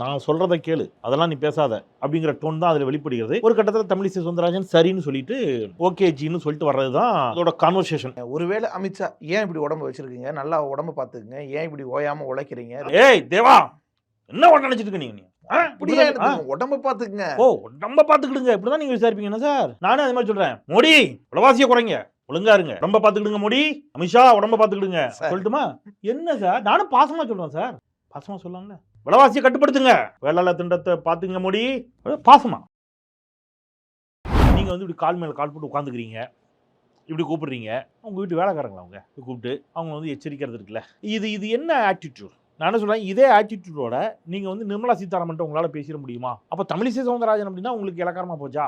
நான் சொல்றதை கேளு, அதெல்லாம் நீ பேசாத அப்படிங்கிற டோன் தான் அதில் வெளிப்படுகிறது. ஒரு கட்டத்தில் தமிழிசை சவுந்தரராஜன் சரின்னு சொல்லிட்டு ஓகேஜின்னு சொல்லிட்டு வர்றது தான் அதோட கான்வர்சேஷன். ஒருவேளை அமித்ஷா ஏன் இப்படி உடம்பு வச்சிருக்கீங்க, நல்லா உடம்பு பார்த்துக்குங்க, ஏன் இப்படி ஓயாம உழைக்கிறீங்க, ஏய் தேவா, என்ன உடனே நினைச்சிட்டு இருக்க நீங்க? இப்படியே உடம்ப பார்த்துக்குங்க. ஓ, உடம்ப பார்த்துக்கிடுங்க, இப்படிதான் நீங்க விசாரிப்பீங்க சார்? நானே அது மாதிரி சொல்றேன். மோடி விலைவாசியை குறைங்க, ஒழுங்கா இருங்க, உடம்ப பார்த்துக்கிடுங்க. மோடி, அமித்ஷா உடம்ப பார்த்துக்கிடுங்க சொல்லட்டுமா? என்ன சார், நானும் பாசமா சொல்றேன் சார். பாசமா சொல்லாங்க, விலைவாசியை கட்டுப்படுத்துங்க, வேளாள திண்டத்தை பாத்துங்க. மோடி பாசமா. நீங்க வந்து இப்படி கால் மேல கால் போட்டு உட்காந்துக்கிறீங்க, இப்படி கூப்பிடுறீங்க. உங்க வீட்டு வேலைக்காரங்களா அவங்க கூப்பிட்டு அவங்க வந்து எச்சரிக்கிறது இருக்குல்ல, இது என்ன ஆட்டிடியூட்? நான் என்ன சொல்றேன், இதே ஆட்டிடியூடோட நீங்க வந்து நிர்மலா சீதாராமன் உங்களால பேசிட முடியுமா? அப்ப தமிழிசை சவுந்தரராஜன் அப்படின்னா உங்களுக்கு இலக்காரமா போச்சா?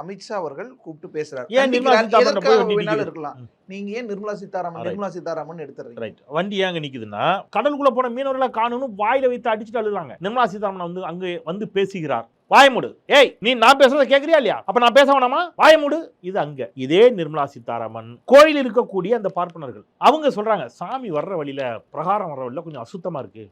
அமித்ஷா அவர்கள் கூப்பிட்டு பேசுறாரு. ஏன் நிர்மலா சீதாராமன் இருக்கலாம், நீங்க ஏன் நிர்மலா சீதாராமன் எடுத்துறீங்க? ரைட், வண்டி ஏங்க நிக்குதுன்னா கடலுக்குள்ள போன மீனவர்களை காணணும் வாயில வைத்து அடிச்சுட்டு அழுறாங்க. நிர்மலா சீதாராமன் வந்து அங்க வந்து பேசுகிறார். வாயமுடு, ஏய் நீ நான் பேசுறத கேக்குறியா இல்லையா? அப்ப நான் பேச வேணாமா? வாயமுடு. இது அங்க. இதே நிர்மலா சீதாராமன் கோயில் இருக்கக்கூடிய அந்த பார்ப்பனர்கள் அவங்க சொல்றாங்க, சாமி வர்ற வழியில பிரகாரம் வர்ற வழியில கொஞ்சம் அசுத்தமா இருக்கு.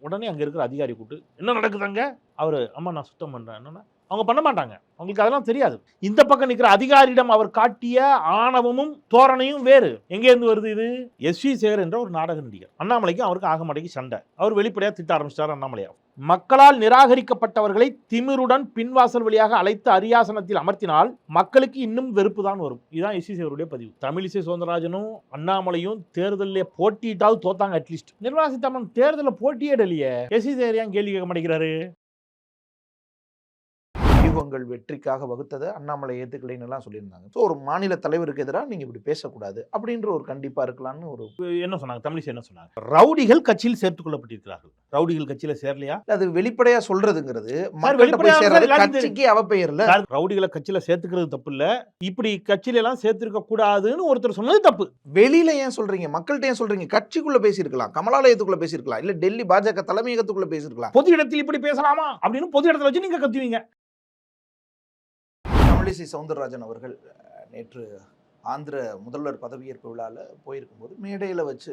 உடனே அங்க இருக்கிற அதிகாரி கூப்பிட்டு என்ன நடக்குதுங்க? அவரு அம்மா நான் சுத்தம் பண்றேன். என்னன்னா அவங்க பண்ண மாட்டாங்க, அவங்களுக்கு அதெல்லாம் தெரியாது. இந்த பக்கம் நிற்கிற அதிகாரியிடம் அவர் காட்டிய ஆணவமும் தோரணையும் வேறு. எங்கே இருந்து வருது இது? எஸ்.வி. சேகர் என்ற ஒரு நாடக நடிகர். அண்ணாமலைக்கும் அவருக்கு ஆகமாட்டேக்கு சண்டை. அவர் வெளிப்படையா திட்ட ஆரம்பிச்சிட்டார் அண்ணாமலையா. மக்களால் நிராகரிக்கப்பட்டவர்களை திமிருடன் பின்வாசல் வழியாக அழைத்து அரியாசனத்தில் அமர்த்தினால் மக்களுக்கு இன்னும் வெறுப்பு தான் வரும். இதுதான் எஸ்.வி. சேகருடைய பதிவு. தமிழிசை சவுந்தரராஜனும் அண்ணாமலையும் தேர்தலில் போட்டியிட்டாவது தோத்தாங்க. அட்லீஸ்ட் நிர்மலா சீதாராமன் தேர்தலில் போட்டியிடலையே. எஸ்.வி. சேகர் ஏன் கேள்வி கேட்க மாட்டேங்கிறாரு? உங்கள் வெற்றிக்காக வகுத்தது அண்ணாமலை ஏத்துக்கலைன்னு எல்லாம் சொல்லியிருந்தாங்க. ஸோ ஒரு மாநில தலைவருக்கு எதிராக நீங்க இப்படி பேசக்கூடாது அப்படின்ற ஒரு கண்டிப்பா இருக்கலாம்னு ஒரு என்ன சொன்னாங்க தமிழிசை? என்ன சொன்னாங்க? ரவுடிகள் கட்சியில் சேர்த்துக் கொள்ளப்பட்டிருக்கிறார்கள். ரவுடிகள் கட்சியில சேரலையா? அது வெளிப்படையா சொல்றதுங்கிறது கட்சிக்கு அவப்பெயர்ல. ரவுடிகளை கட்சியில சேர்த்துக்கிறது தப்பு இல்ல, இப்படி கட்சியில எல்லாம் சேர்த்திருக்க கூடாதுன்னு ஒருத்தர் சொன்னது தப்பு. வெளியில ஏன் சொல்றீங்க? மக்கள்கிட்ட ஏன் சொல்றீங்க? கட்சிக்குள்ள பேசியிருக்கலாம், கமலாலயத்துக்குள்ள பேசியிருக்கலாம், இல்ல டெல்லி பாஜக தலைமையகத்துக்குள்ள பேசியிருக்கலாம். பொது இடத்தில் இப்படி பேசலாமா அப்படின்னு பொது இடத்துல வச்சு நீங்க கத்துவீங்க. தமிழிசை சவுந்தரராஜன் அவர்கள் நேற்று ஆந்திர முதல்வர் பதவியேற்பு விழாவில் போயிருக்கும்போது மேடையில் வச்சு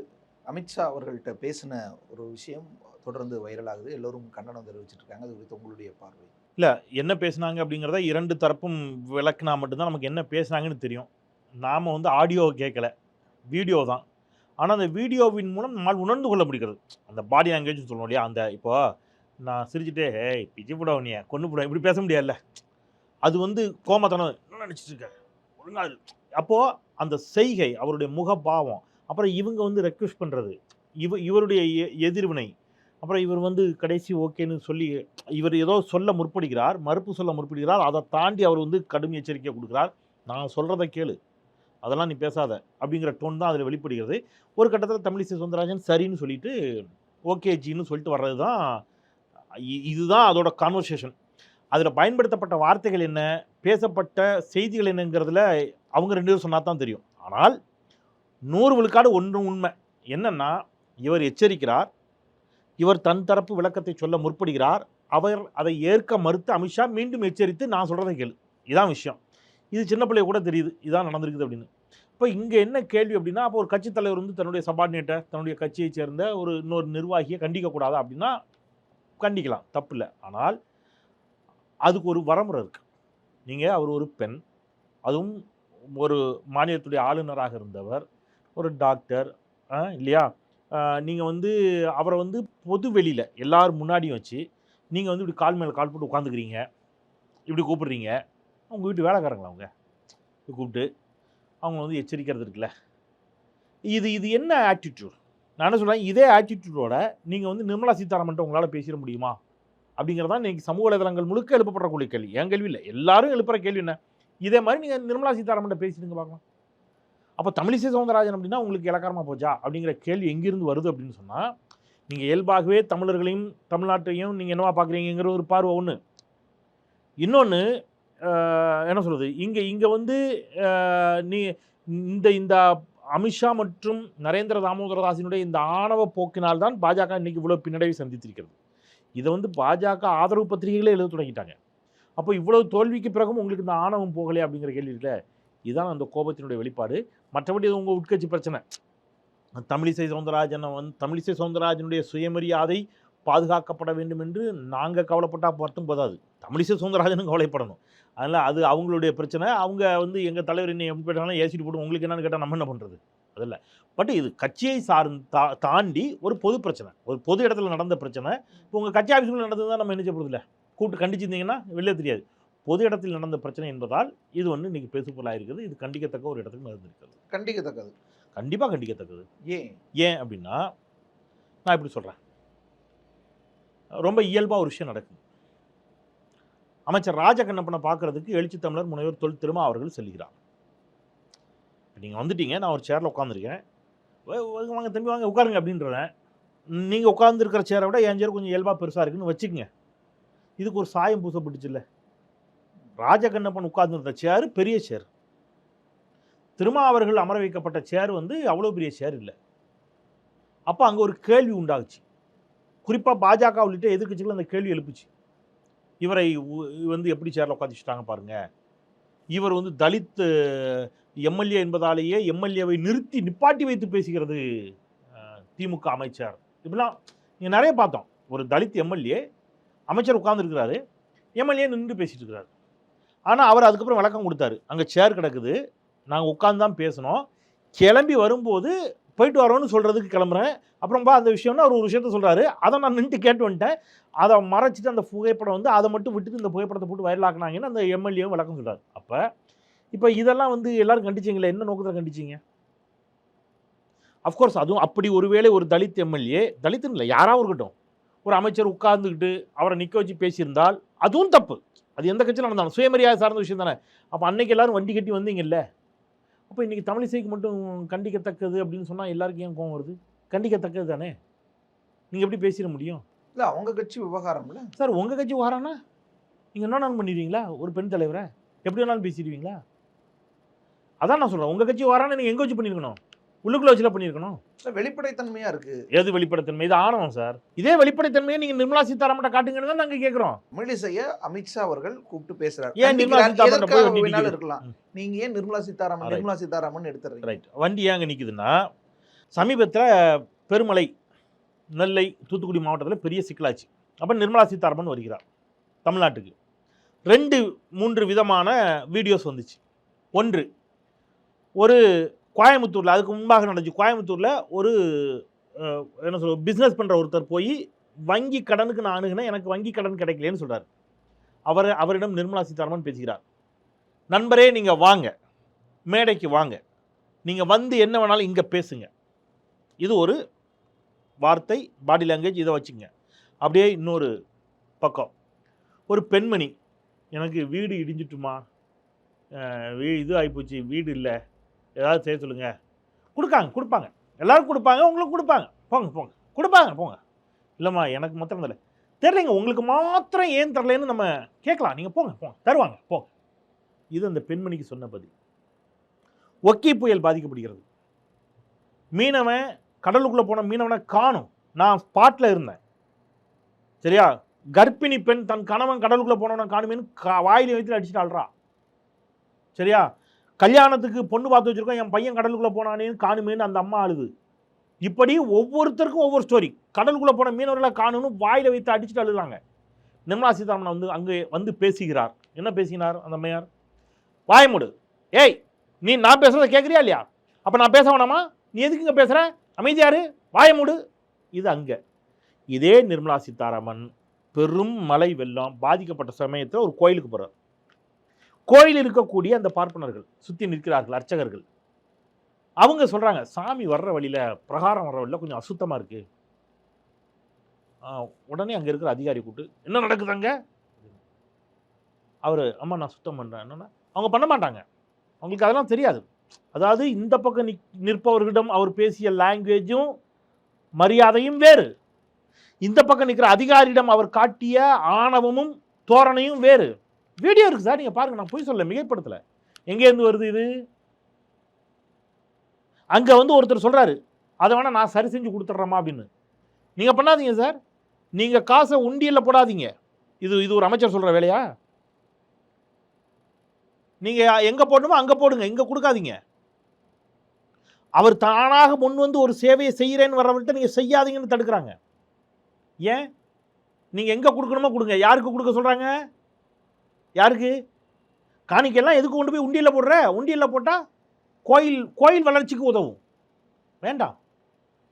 அமித்ஷா அவர்கள்ட்ட பேசின ஒரு விஷயம் தொடர்ந்து வைரலாகுது. எல்லோரும் கண்டனம் தெரிவிச்சிட்டு இருக்காங்க. அது குறித்து உங்களுடைய பார்வை? இல்லை, என்ன பேசினாங்க அப்படிங்கிறத இரண்டு தரப்பும் விளக்குனா மட்டும்தான் நமக்கு என்ன பேசுனாங்கன்னு தெரியும். நாம் வந்து ஆடியோ கேட்கல, வீடியோ தான். ஆனால் அந்த வீடியோவின் மூலம் நம்மால் உணர்ந்து கொள்ள முடிகிறது. அந்த பாடி லாங்குவேஜ் சொல்லணும் இல்லையா? அந்த இப்போ நான் சிரிச்சுட்டே ஏய் பிச்சு போட நீ கொண்டு போட இப்படி பேச முடியாதுல்ல. அது வந்து கோமத்தனம் என்ன நினச்சிட்டு இருக்காரு ஒழுங்கா. அப்போது அந்த செய்கை, அவருடைய முகபாவம், அப்புறம் இவங்க வந்து ரெக்வெஸ்ட் பண்ணுறது, இவருடைய எதிர்வினை, அப்புறம் இவர் வந்து கடைசி ஓகேன்னு சொல்லி இவர் ஏதோ சொல்ல முற்படுகிறார், மறுப்பு சொல்ல முற்படுகிறார். அதை தாண்டி அவர் வந்து கடும் எச்சரிக்கை கொடுக்குறார். நான் சொல்கிறத கேளு, அதெல்லாம் நீ பேசாத அப்படிங்கிற டோன் தான் அதில் வெளிப்படுகிறது. ஒரு கட்டத்தில் தமிழிசை சவுந்தரராஜன் சரின்னு சொல்லிட்டு ஓகேஜின்னு சொல்லிட்டு வர்றது தான், இதுதான் அதோட கான்வர்சேஷன். அதில் பயன்படுத்தப்பட்ட வார்த்தைகள் என்ன, பேசப்பட்ட செய்திகள் என்னங்கிறதுல அவங்க ரெண்டு பேரும் சொன்னா தான் தெரியும். ஆனால் 100 விழுக்காடு ஒன்றும் உண்மை என்னன்னா, இவர் எச்சரிக்கிறார், இவர் தன் தரப்பு விளக்கத்தை சொல்ல முற்படுகிறார், அவர் அதை ஏற்க மறுத்து அமித்ஷா மீண்டும் எச்சரித்து நான் சொல்கிறதை கேளு, இதான் விஷயம். இது சின்ன பிள்ளைய கூட தெரியுது இதான் நடந்திருக்குது அப்படின்னு. இப்போ இங்கே என்ன கேள்வி அப்படின்னா, அப்போ ஒரு கட்சித் தலைவர் வந்து தன்னுடைய சபார்டினேட்டை, தன்னுடைய கட்சியை சேர்ந்த இன்னொரு நிர்வாகியை கண்டிக்கக்கூடாதா அப்படின்னா கண்டிக்கலாம், தப்பு இல்லை. ஆனால் அதுக்கு ஒரு வரமுறை இருக்குது. நீங்கள் அவர் ஒரு பெண், அதுவும் ஒரு மாநிலத்துடைய ஆளுநராக இருந்தவர், ஒரு டாக்டர் இல்லையா? நீங்கள் வந்து அவரை வந்து பொது வெளியில் எல்லாரும் முன்னாடியும் வச்சு நீங்கள் வந்து இப்படி கால் மேலே கால் போட்டு உட்காந்துக்கிறீங்க, இப்படி கூப்பிடுறீங்க. அவங்க வீட்டு வேலைக்காரங்களா அவங்க கூப்பிட்டு அவங்க வந்து எச்சரிக்கிறது இருக்குல்ல, இது என்ன ஆட்டிடியூட்? நான் என்ன சொல்கிறேன், இதே ஆட்டிடியூடோட நீங்கள் வந்து நிர்மலா சீதாராமன் உங்களால் பேசிட முடியுமா அப்படிங்கிறதா இன்றைக்கி சமூக வலைதளங்கள் முழுக்க எழுப்பப்படக்கூடிய கேள்வி. என் கேள்வி இல்லை, எல்லாரும் எழுப்புற கேள்வி என்ன. இதே மாதிரி நீங்கள் நிர்மலா சீதாராமன் பேசிடுங்க பார்க்கலாம். அப்போ தமிழிசை சவுந்தரராஜன் அப்படின்னா உங்களுக்கு இலக்காரமாக போச்சா அப்படிங்கிற கேள்வி எங்கிருந்து வருது அப்படின்னு சொன்னால், நீங்கள் இயல்பாகவே தமிழர்களையும் தமிழ்நாட்டையும் நீங்கள் என்னவா பார்க்குறீங்கிற ஒரு பார்வை ஒன்று. இன்னொன்று என்ன சொல்கிறது, இங்கே வந்து நீ இந்த அமித்ஷா மற்றும் நரேந்திர தாமோதரதாசினுடைய இந்த ஆணவ போக்கினால்தான் பாஜக இன்றைக்கி இவ்வளோ பின்னடைவை சந்தித்திருக்கிறது. இதை வந்து பாஜக ஆதரவு பத்திரிகைகளே எழுத தொடங்கிட்டாங்க. அப்போ இவ்வளவு தோல்விக்கு பிறகும் உங்களுக்கு இந்த ஆணவம் போகலையே அப்படிங்கிற கேள்வி இருக்குல்ல, இதுதான் அந்த கோபத்தினுடைய வெளிப்பாடு. மற்றபடி இது உங்கள் உட்கட்சி பிரச்சனை. தமிழிசை சவுந்தரராஜனுடைய சுயமரியாதை பாதுகாக்கப்பட வேண்டும் என்று நாங்கள் கவலைப்பட்டால் மட்டும் போதாது, தமிழிசை சவுந்தரராஜனும் கவலைப்படணும். அதனால் அது அவங்களுடைய பிரச்சனை. அவங்க வந்து எங்கள் தலைவர் என்ன எப்படி போயிட்டாலும் ஏசிட்டு போட்டு உங்களுக்கு என்னன்னு கேட்டால் நம்ம என்ன பண்ணுறது அதில். பட் இது கட்சியை தாண்டி ஒரு பொது பிரச்சனை, ஒரு பொது இடத்துல நடந்த பிரச்சனை. இப்போ உங்கள் கட்சி ஆஃபீஸுக்குள்ள நடந்தது தான் நம்ம என்ன செய்யப்படுதில்ல, கூப்பிட்டு கண்டிச்சிருந்தீங்கன்னா வெளியே தெரியாது. பொது இடத்தில் நடந்த பிரச்சனை என்பதால் இது வந்து இன்னைக்கு பேசுபொருளாக இருக்குது. இது கண்டிக்கத்தக்க ஒரு இடத்துக்கு நடந்திருக்கிறது. கண்டிக்கத்தக்கது, கண்டிப்பாக கண்டிக்கத்தக்கது. ஏன் அப்படின்னா நான் இப்படி சொல்கிறேன், ரொம்ப இயல்பாக ஒரு விஷயம் நடக்குது. அமைச்சர் ராஜகண்ணப்பனை பார்க்கறதுக்கு எழுச்சி தமிழர் முனைவர் தொல் திருமா அவர்கள் செல்கிறார். நீங்கள் வந்துட்டீங்க, நான் ஒரு சேரில் உட்காந்துருக்கேன், வாங்க தம்பி வாங்க உட்காருங்க அப்படின்றேன். நீங்கள் உட்காந்துருக்கிற சேரை விட என் சேர் கொஞ்சம் இயல்பாக பெருசாக இருக்குன்னு வச்சுக்கோங்க. இதுக்கு ஒரு சாயம் பூசப்பட்டுச்சு இல்லை. ராஜகண்ணப்பன் உட்கார்ந்துருந்த சேரு பெரிய சேர், திருமா அவர்கள் அமர வைக்கப்பட்ட சேர் வந்து அவ்வளோ பெரிய சேர் இல்லை. அப்போ அங்கே ஒரு கேள்வி உண்டாகுச்சு. குறிப்பாக பாஜக உள்ளிட்ட எதிர்க்கட்சிகள் அந்த கேள்வி எழுப்புச்சு. இவரை வந்து எப்படி சேரில் உட்காந்துச்சுட்டாங்க பாருங்க, இவர் வந்து தலித் எம்எல்ஏ என்பதாலேயே எம்எல்ஏவை நிப்பாட்டி வைத்து பேசுகிறது திமுக அமைச்சர். இப்படிலாம் நீங்கள் நிறைய பார்த்தோம். ஒரு தலித் எம்எல்ஏ அமைச்சர் உட்கார்ந்துருக்கிறாரு, எம்எல்ஏ நின்று பேசிட்டு இருக்கிறாரு. ஆனால் அவர் அதுக்கப்புறம் விளக்கம் கொடுத்தாரு, அங்கே சேர் கிடக்குது, நாங்கள் உட்காந்து தான் பேசணும், கிளம்பி வரும்போது போயிட்டு வரோன்னு சொல்கிறதுக்கு கிளம்புறேன், அப்புறம் அந்த விஷயம்னா அவர் ஒரு விஷயத்த சொல்கிறாரு, அதை நான் நின்று கேட்டு வந்துட்டேன், அதை மறைச்சிட்டு அந்த புகைப்படம் வந்து அதை மட்டும் விட்டுட்டு இந்த புகைப்படத்தை போட்டு வைரலாக்குனாங்கன்னு அந்த எம்எல்ஏவும் விளக்கம் சொல்கிறார். அப்போ இப்போ இதெல்லாம் வந்து எல்லாரும் கண்டிச்சிங்களே, என்ன நோக்கத்தில் கண்டிச்சிங்க? அஃப்கோர்ஸ் அதுவும் அப்படி ஒருவேளை ஒரு தலித் எம்எல்ஏ, தலித்துன்னு இல்லை யாராவது இருக்கட்டும், ஒரு அமைச்சர் உட்கார்ந்துக்கிட்டு அவரை நிற்க வச்சு பேசியிருந்தால் அதுவும் தப்பு. அது எந்த கட்சியில் நடந்தாலும் சுயமரியாதை சார்ந்த விஷயம் தானே. அப்போ அன்னைக்கு எல்லாரும் வண்டி கட்டி வந்தீங்கல்ல, அப்போ இன்றைக்கி தமிழிசைக்கு மட்டும் கண்டிக்கத்தக்கது அப்படின்னு சொன்னால் எல்லாருக்கும் ஏன் கோவம் வருது? கண்டிக்கத்தக்கது தானே, நீங்கள் எப்படி பேசிட முடியும்? இல்லை அவங்க கட்சி விவகாரம் இல்லை சார். உங்கள் கட்சி விவகாரம்னா நீங்கள் என்ன நாள் பண்ணிடுவீங்களா? ஒரு பெண் தலைவரை எப்படி வேணாலும் பேசிடுவீங்களா? அதான் நான் சொல்கிறேன், உங்கள் கட்சி விவகாரம் நீங்கள் எங்கே வச்சு பண்ணியிருக்கணும்? உள்ளுக்குள்ள வச்சுல பண்ணியிருக்கணும். வெளிப்படைத்தன்மையா இருக்கு. எது வெளிப்படைத்தன்மை? இது ஆணவம் சார். இதே வெளிப்படைத்தன்மையை நீங்க நிர்மலா சீதாராமன் காட்டுங்கன்னு தான் நாங்க கேட்கிறோம். தமிழிசையை அமித்ஷா அவர்கள் கூப்பிட்டு பேசுறாரு. ஏன் நிர்மலா சீதாராமன் போய் வண்டி நிக்குது? இருக்கலாம், நீங்க ஏன் நிர்மலா சீதாராமன் எடுத்துறீங்க? ரைட். வண்டி ஏங்க நிக்குதுன்னா, சமீபத்தில் பெருமலை, நெல்லை, தூத்துக்குடி மாவட்டத்தில் பெரிய சிக்கலாச்சு. அப்போ நிர்மலா சீதாராமன் வருகிறார் தமிழ்நாட்டுக்கு. 2-3 விதமான வீடியோஸ் வந்துச்சு. ஒன்று, ஒரு கோயம்புத்தூரில், அதுக்கு முன்பாக நடந்துச்சு, கோயம்புத்தூரில் ஒரு என்ன சொல்ல பிஸ்னஸ் பண்ணுற ஒருத்தர் போய் வங்கி கடனுக்கு நான் அணுகினேன், எனக்கு வங்கி கடன் கிடைக்கலன்னு சொல்கிறார். அவரிடம் நிர்மலா சீதாராமன் பேசுகிறார், நண்பரே நீங்கள் வாங்க, மேடைக்கு வாங்க, நீங்கள் வந்து என்ன வேணாலும் இங்கே பேசுங்க. இது ஒரு வார்த்தை, பாடி லாங்குவேஜ், இதை வச்சுங்க. அப்படியே இன்னொரு பக்கம் ஒரு பெண்மணி, எனக்கு வீடு இடிஞ்சிட்டுமா, இது ஆகிப்போச்சு, வீடு இல்லை, ஏதாவது செய்ய சொல்லுங்கள். கொடுப்பாங்க, எல்லோரும் கொடுப்பாங்க, உங்களுக்கு கொடுப்பாங்க, போங்க கொடுப்பாங்க போங்க. இல்லைம்மா எனக்கு மாத்திரம் தெரியலைங்க, உங்களுக்கு மாத்திரம் ஏன் தரலைன்னு நம்ம கேட்கலாம், நீங்கள் போங்க தருவாங்க போங்க. இது அந்த பெண்மணிக்கு சொன்ன பதில். ஒக்கி புயல் பாதிக்கப்படுகிறது, மீனவன் கடலுக்குள்ளே போன மீனவனை காணும், நான் ஸ்பாட்டில் இருந்தேன், சரியா? கர்ப்பிணி பெண் தன் கணவன் கடலுக்குள்ளே போனவனை காணுமேன்னு வாயிலை வைத்து அடிச்சுட்டு ஆள்றா, சரியா? கல்யாணத்துக்கு பொண்ணு பார்த்து வச்சுருக்கோம், என் பையன் கடலுக்குள்ளே போனானேன்னு காணுமேன்னு அந்த அம்மா அழுது. இப்படி ஒவ்வொருத்தருக்கும் ஒவ்வொரு ஸ்டோரி. கடலுக்குள்ளே போன மீனவர்களை காணும்னு வாயில வைத்து அடிச்சுட்டு அழுதாங்க. நிர்மலா சீதாராமன் வந்து அங்கே வந்து பேசுகிறார். என்ன பேசினார் அந்த அம்மையார்? வாயமுடு, ஏய் நீ நான் பேசுகிறத கேட்குறியா இல்லையா? அப்போ நான் பேச வேணாமா? நீ எதுக்கு இங்கே பேசுகிற? அமைதியாரு, வாயமுடு. இது அங்கே. இதே நிர்மலா சீதாராமன் பெரும் மழை வெள்ளம் பாதிக்கப்பட்ட சமயத்தில் ஒரு கோயிலுக்கு போகிறார். கோயில் இருக்கக்கூடிய அந்த பார்ப்பனர்கள் சுற்றி நிற்கிறார்கள், அர்ச்சகர்கள். அவங்க சொல்கிறாங்க, சாமி வர்ற வழியில், பிரகாரம் வர்ற வழியில் கொஞ்சம் அசுத்தமாக இருக்குது. உடனே அங்கே இருக்கிற அதிகாரி கூப்பிட்டு, என்ன நடக்குதுங்க? அவர், அம்மா நான் சுத்தம் பண்ணுறேன். என்னென்னா அவங்க பண்ண மாட்டாங்க, அவங்களுக்கு அதெல்லாம் தெரியாது. அதாவது இந்த பக்கம் நிற்பவர்களிடம் அவர் பேசிய லாங்குவேஜும் மரியாதையும் வேறு, இந்த பக்கம் நிற்கிற அதிகாரியிடம் அவர் காட்டிய ஆணவமும் தோரணையும் வேறு. வீடியோ இருக்குது சார், நீங்கள் பாருங்கள், நான் போய் சொல்ல மிகைப்படுத்தலை. எங்கேருந்து வருது இது? அங்கே வந்து ஒருத்தர் சொல்கிறாரு, அதை வேணால் நான் சரி செஞ்சு கொடுத்துட்றேம்மா அப்படின்னு. நீங்கள் பண்ணாதீங்க சார், நீங்கள் காசை உண்டியலில் போடாதீங்க. இது ஒரு அமைச்சர் சொல்கிற வேலையா? நீங்கள் எங்கே போடணுமோ அங்கே போடுங்க, இங்கே கொடுக்காதீங்க. அவர் தானாக முன் வந்து ஒரு சேவையை செய்கிறேன்னு வரவர்கிட்ட நீங்கள் செய்யாதீங்கன்னு தடுக்கிறாங்க. ஏன்? நீங்கள் எங்கே கொடுக்கணுமோ கொடுங்க. யாருக்கு கொடுக்க சொல்கிறாங்க? யாருக்கு? காணிக்கெல்லாம் எதுக்கு கொண்டு போய் உண்டியலில் போடுற? உண்டியலில் போட்டால் கோயில் வளர்ச்சிக்கு உதவும். வேண்டாம்,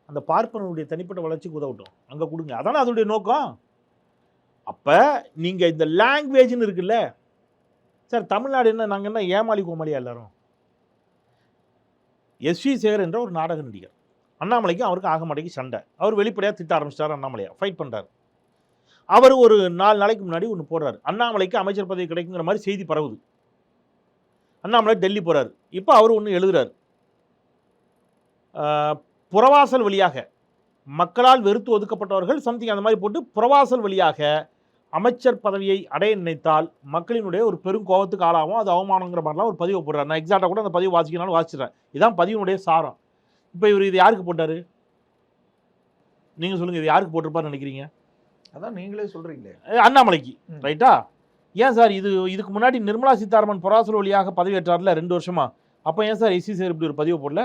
அந்த பார்ப்பனுடைய தனிப்பட்ட வளர்ச்சிக்கு உதவட்டும், அங்கே கொடுங்க. அதானே அதோடைய நோக்கம். அப்போ நீங்கள் இந்த லாங்குவேஜ்னு இருக்குல்ல சார், தமிழ்நாடு என்ன, நாங்கள் என்ன ஏமாளி கோமாளியா எல்லாரும்? எஸ்வி சேகர் என்ற ஒரு நாடக நடிகர், அண்ணாமலைக்கும் அவருக்கு ஆகமாடைக்கு சண்டை. அவர் வெளிப்படையாக திட்ட ஆரம்பிச்சிட்டார், அண்ணாமலையா ஃபைட் பண்ணுறாரு. அவர் ஒரு 4 நாளைக்கு முன்னாடி ஒன்று போடுறாரு, அண்ணாமலைக்கு அமைச்சர் பதவி கிடைக்குங்கிற மாதிரி செய்தி பரவுது. அண்ணாமலை டெல்லி போகிறார். இப்போ அவர் ஒன்று எழுதுறாரு, புறவாசல் வழியாக மக்களால் வெறுத்து ஒதுக்கப்பட்டவர்கள் சம்திங் அந்த மாதிரி போட்டு புறவாசல் வழியாக அமைச்சர் பதவியை அடைய நினைத்தால் மக்களினுடைய ஒரு பெரும் கோபத்துக்கு ஆளாகும், அது அவமானங்கிற மாதிரிலாம் ஒரு பதிவை போடுறாரு. நான் எக்ஸாக்டாக கூட அந்த பதிவு வாசிக்கனாலும் வாசிச்சிடறேன். இதுதான் பதிவினுடைய சாரம். இப்போ இவர் இது யாருக்கு போட்டார்? நீங்கள் சொல்லுங்கள், இது யாருக்கு போட்டிருப்பாருன்னு நினைக்கிறீங்க? அதான் நீங்களே சொல்கிறீங்களே, அண்ணாமலைக்கு. ரைட்டா? ஏன் சார் இதுக்கு முன்னாடி நிர்மலா சீதாராமன் புறவாசல் வழியாக பதவியேற்றார்ல 2 வருஷமா, அப்போ ஏன் சார் எஸ்சி சேகர் இப்படி ஒரு பதிவு போடல?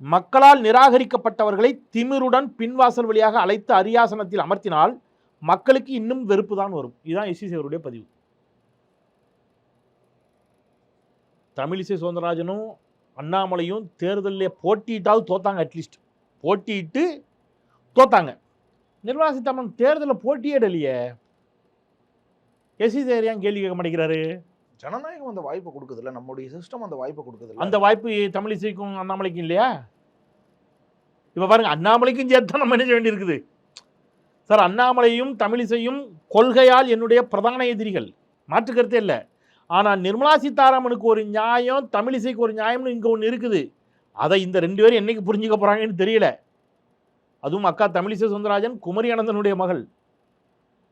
மக்களால் நிராகரிக்கப்பட்டவர்களை திமிருடன் பின்வாசல் வழியாக அழைத்து அரியாசனத்தில் அமர்த்தினால் மக்களுக்கு இன்னும் வெறுப்பு தான் வரும். இதுதான் எஸ்சி சேகருடைய பதிவு. தமிழிசை சவுந்தரராஜனும் அண்ணாமலையும் தேர்தலில் போட்டியிட்டாவது தோத்தாங்க. அட்லீஸ்ட் போட்டியிட்டு தோத்தாங்க. நிர்மலா சீதாராமன் தேர்தலில் போட்டியிடலையே. எஸ்சி சேகர் ஏன் கேள்வி கேட்க மாட்டேங்கிறாரு? ஜனநாயகம் அந்த வாய்ப்பை கொடுக்குதுல்ல, நம்முடைய சிஸ்டம் அந்த வாய்ப்பை கொடுக்குது. அந்த வாய்ப்பு தமிழிசைக்கும் அண்ணாமலைக்கும் இல்லையா? இப்போ பாருங்க, அண்ணாமலைக்கும் சேர்த்து தான் நம்ம என்ன செய்ய வேண்டியிருக்குது சார். அண்ணாமலையும் தமிழிசையும் கொள்கையால் என்னுடைய பிரதான எதிரிகள், மாற்று கருத்தே இல்லை. ஆனால் நிர்மலா சீதாராமனுக்கு ஒரு நியாயம், தமிழிசைக்கு ஒரு நியாயம்னு இங்கே ஒன்று இருக்குது. அதை இந்த 2 பேரும் என்னைக்கு புரிஞ்சுக்க போகிறாங்கன்னு தெரியல. அதுவும் அக்கா தமிழிசை சவுந்தரராஜன் குமரி அனந்தனுடைய மகள்.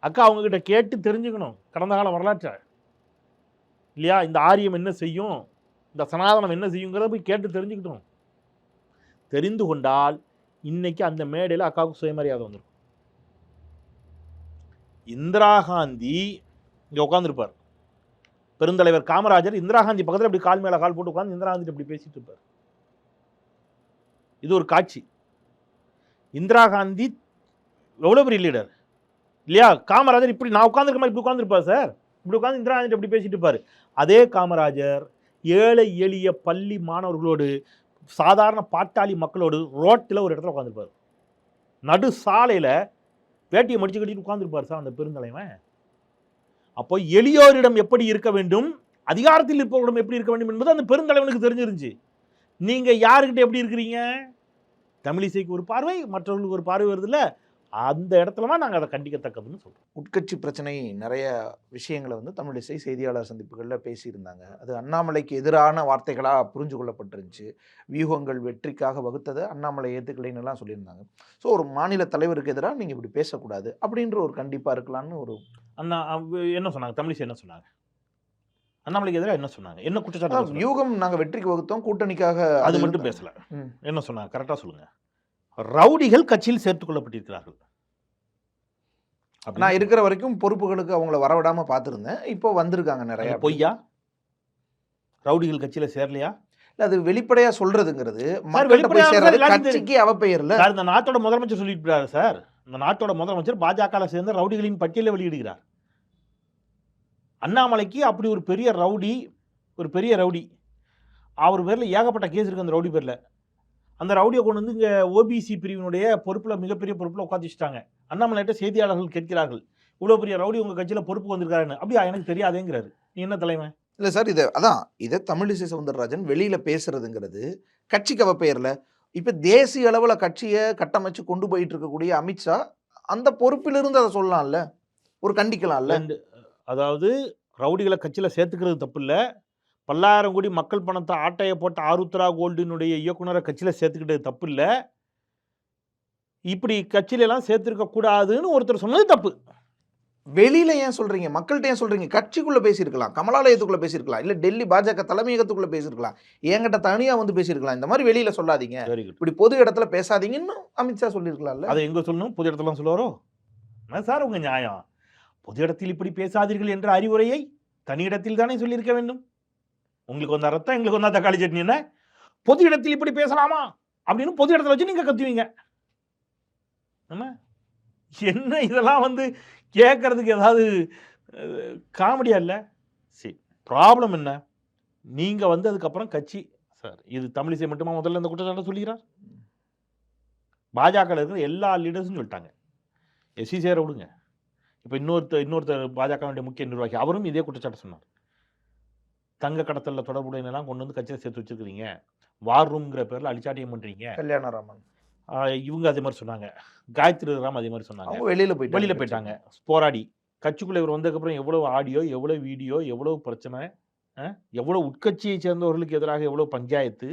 அக்கா அவங்கக்கிட்ட கேட்டு தெரிஞ்சுக்கணும் கடந்த கால வரலாற்றை, இல்லையா? இந்த ஆரியம் என்ன செய்யும், இந்த சனாதனம் என்ன செய்யுங்கிறத போய் கேட்டு தெரிஞ்சுக்கிட்டோம். தெரிந்து கொண்டால் இன்னைக்கு அந்த மேடையில் அக்காவுக்கு சுயமரியாதை வந்துடும். இந்திரா காந்தி இங்கே உட்காந்துருப்பார், பெருந்தலைவர் காமராஜர் இந்திரா காந்தி பக்கத்தில் அப்படி கால் மேலே கால் போட்டு உட்காந்து இந்திரா காந்தி அப்படி பேசிட்டு இருப்பார். இது ஒரு காட்சி. இந்திரா காந்தி எவ்வளோ பெரிய லீடர் இல்லையா? காமராஜர் இப்படி நான் உட்காந்துருக்க மாதிரி இப்படி உட்காந்துருப்பார் சார். இப்படி உட்காந்து இந்திரா காந்தி அப்படி பேசிட்டு இருப்பார். அதே காமராஜர் ஏழை எளிய பள்ளி மாணவர்களோடு, சாதாரண பாட்டாளி மக்களோடு ரோட்டில் ஒரு இடத்துல உட்காந்துருப்பார். நடு சாலையில் வேட்டியை மடிச்சு கட்டிட்டு உட்காந்துருப்பார் சார் அந்த பெருந்தலைவன். அப்போ எளியோரிடம் எப்படி இருக்க வேண்டும், அதிகாரத்தில் இருப்பவரிடம் எப்படி இருக்க வேண்டும் என்பது அந்த பெருந்தலைவனுக்கு தெரிஞ்சிருந்துச்சு. நீங்கள் யாருக்கிட்ட எப்படி இருக்கிறீங்க? தமிழிசைக்கு ஒரு பார்வை, மற்றவர்களுக்கு ஒரு பார்வை வருது இல்லை, அந்த இடத்துலமா நாங்கள் அதை கண்டிக்கத்தக்கதுன்னு சொல்கிறோம். உட்கட்சி பிரச்சனை நிறைய விஷயங்களை வந்து தமிழிசை செய்தியாளர் சந்திப்புகளில் பேசியிருந்தாங்க. அது அண்ணாமலைக்கு எதிரான வார்த்தைகளாக புரிஞ்சு கொள்ளப்பட்டிருந்துச்சு. வியூகங்கள் வெற்றிக்காக வகுத்ததை அண்ணாமலை ஏற்றுக்கலைன்னுலாம் சொல்லியிருந்தாங்க. ஸோ ஒரு மாநில தலைவருக்கு எதிராக நீங்கள் இப்படி பேசக்கூடாது அப்படின்ற ஒரு கண்டிப்பாக இருக்கலாம்னு ஒரு அண்ணா என்ன சொன்னாங்க? தமிழிசை என்ன சொன்னாங்க? அண்ணாமலைக்கு எதிராக என்ன சொன்னாங்க? என்ன குற்றச்சாட்டு? வியூகம் நாங்கள் வெற்றிக்கு வகுத்தோம், கூட்டணிக்காக. அது மட்டும் பேசல. என்ன சொன்னாங்க? கரெக்டாக சொல்லுங்க. ரவுடிகள் கட்சியில் சேர்த்துக் கொள்ளப்பட்டிருக்கிறார்கள். நான் இருக்கிற வரைக்கும் பொறுப்புகளுக்கு அவங்கள வரவிடாம பார்த்துருந்தேன். இப்போ வந்திருக்காங்க நிறைய. பொய்யா? ரவுடிகள் கட்சியில சேரலையா? இல்ல, அது வெளிப்படையா சொல்றதுங்கிறது கட்சிக்கு அவப்பெயர்ல. இந்த நாட்டோட முதலமைச்சர் சொல்லிட்டு சார். இந்த நாட்டோட முதலமைச்சர் பாஜக சேர்ந்த ரவுடிகளின் பட்டியலை வெளியிடுகிறார். அண்ணாமலைக்கு அப்படி ஒரு பெரிய ரவுடி, அவர் பேர்ல ஏகப்பட்ட கேஸ் இருக்கு. அந்த ரவுடி பேர்ல அந்த ரவுடியை கொண்டு வந்து இங்கே ஓபிசி பிரிவினுடைய பொறுப்பில், மிகப்பெரிய பொறுப்பில் உட்காந்து வச்சுட்டாங்க. அண்ணாமலையிட்ட செய்தியாளர்கள் கேட்கிறார்கள், இவ்வளோ பெரிய ரவுடி உங்கள் கட்சியில் பொறுப்பு வந்திருக்காருன்னு. அப்படியா? எனக்கு தெரியாதேங்கிறாரு. நீ என்ன தலைமை? இல்லை சார், இதை தமிழிசை சவுந்தரராஜன் வெளியில் பேசுறதுங்கிறது கட்சிக்கு அவப்பெயரில். இப்போ தேசிய அளவில் கட்சியை கட்டமைச்சு கொண்டு போயிட்டு இருக்கக்கூடிய அமித்ஷா அந்த பொறுப்பிலிருந்து அதை சொல்லலாம்ல, ஒரு கண்டிக்கலாம்ல. அதாவது ரவுடிகளை கட்சியில் சேர்த்துக்கிறது தப்பு இல்லை. 10,000 கோடி மக்கள் பணத்தை ஆட்டையை போட்ட ஆருத்ரா கோல்டினுடைய இயக்குனரை கட்சியில் சேர்த்துக்கிட்டது தப்பு இல்லை. இப்படி கட்சியிலலாம் சேர்த்துருக்க கூடாதுன்னு ஒருத்தர் சொன்னது தப்பு. வெளியில ஏன் சொல்றீங்க? மக்கள்கிட்ட ஏன் சொல்றீங்க? கட்சிக்குள்ள பேசியிருக்கலாம், கமலாலயத்துக்குள்ள பேசியிருக்கலாம், இல்லை டெல்லி பாஜக தலைமையகத்துக்குள்ள பேசியிருக்கலாம், என்கிட்ட தனியாக வந்து பேசியிருக்கலாம். இந்த மாதிரி வெளியில சொல்லாதீங்க, இப்படி பொது இடத்துல பேசாதீங்கன்னு அமித்ஷா சொல்லியிருக்கலாம்ல. அதை எங்க சொல்லணும்? பொது இடத்துல சொல்லுவாரோ சார்? உங்க நியாயம். பொது இடத்தில் இப்படி பேசாதீர்கள் என்ற அறிவுரையை தனி இடத்தில் தானே சொல்லியிருக்க வேண்டும். உங்களுக்கு வந்தா ரத்தம், எங்களுக்கு வந்தா தக்காளி சட்னி. என்ன பொது இடத்தில் இப்படி பேசலாமா அப்படின்னு பொது இடத்துல வச்சு நீங்க கத்துவீங்க. என்ன இதெல்லாம் வந்து கேட்கறதுக்கு ஏதாவது காமெடியா இல்லை? சரி, ப்ராப்ளம் என்ன? நீங்க வந்து அதுக்கப்புறம் கட்சி சார் இது தமிழிசை மட்டுமா முதல்ல இந்த குற்றச்சாட்டை சொல்லிக்கிறார்? பாஜக இருக்கிற எல்லா லீடர்ஸும் சொல்லிட்டாங்க. எஸ்சி சேர விடுங்க. இப்போ இன்னொருத்தர் பாஜகவுடைய முக்கிய நிர்வாகி அவரும் இதே குற்றச்சாட்டை சொன்னார். தங்க கடத்தலில் தொடர்புடையெல்லாம் கொண்டு வந்து கட்சியில் சேர்த்து வச்சிருக்கிறீங்க, வார் ரூம்ங்கிற பேரில் அடிச்சாட்டியம் பண்ணுறீங்க. கல்யாணராமன் இவங்க அதே மாதிரி சொன்னாங்க, காயத்ரி ராம் அதே மாதிரி சொன்னாங்க. வெளியில் போயிட்டாங்க போராடி. கட்சிக்குள்ளே இவர் வந்ததுக்கப்புறம் எவ்வளோ ஆடியோ, எவ்வளோ வீடியோ, எவ்வளோ பிரச்சனை, எவ்வளோ உட்கட்சியை சேர்ந்தவர்களுக்கு எதிராக எவ்வளோ பஞ்சாயத்து,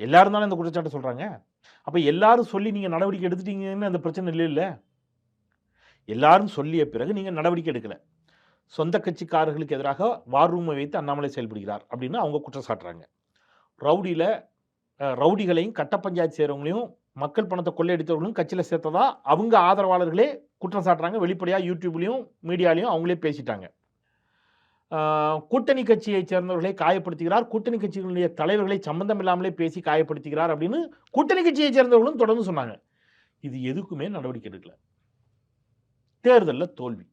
எல்லாரும் தானே இந்த குற்றச்சாட்டை சொல்கிறாங்க. அப்போ எல்லாரும் சொல்லி நீங்கள் நடவடிக்கை எடுத்துட்டீங்கன்னு அந்த பிரச்சனை இல்லை. எல்லாரும் சொல்லிய பிறகு நீங்கள் நடவடிக்கை எடுக்கலை. சொந்த கட்சிக்காரர்களுக்கு எதிராக வார் ரூமை வைத்து அண்ணாமலை செயல்படுகிறார் அப்படின்னு அவங்க குற்றம் சாட்டுறாங்க. ரவுடிகளையும் கட்ட பஞ்சாயத்து செய்கிறவங்களையும் மக்கள் பணத்தை கொள்ளையடித்தவர்களும் கட்சியில் சேர்த்ததா அவங்க ஆதரவாளர்களே குற்றம் சாட்டுறாங்க. வெளிப்படையாக யூடியூப்லேயும் மீடியாலையும் அவங்களே பேசிட்டாங்க. கூட்டணி கட்சியை சேர்ந்தவர்களை காயப்படுத்துகிறார், கூட்டணி கட்சிகளுடைய தலைவர்களை சம்பந்தம் இல்லாமலே பேசி காயப்படுத்துகிறார் அப்படின்னு கூட்டணி கட்சியை சேர்ந்தவர்களும் தொடர்ந்து சொன்னாங்க. இது எதுக்குமே நடவடிக்கை எடுக்கல. தேர்தலில் தோல்வி.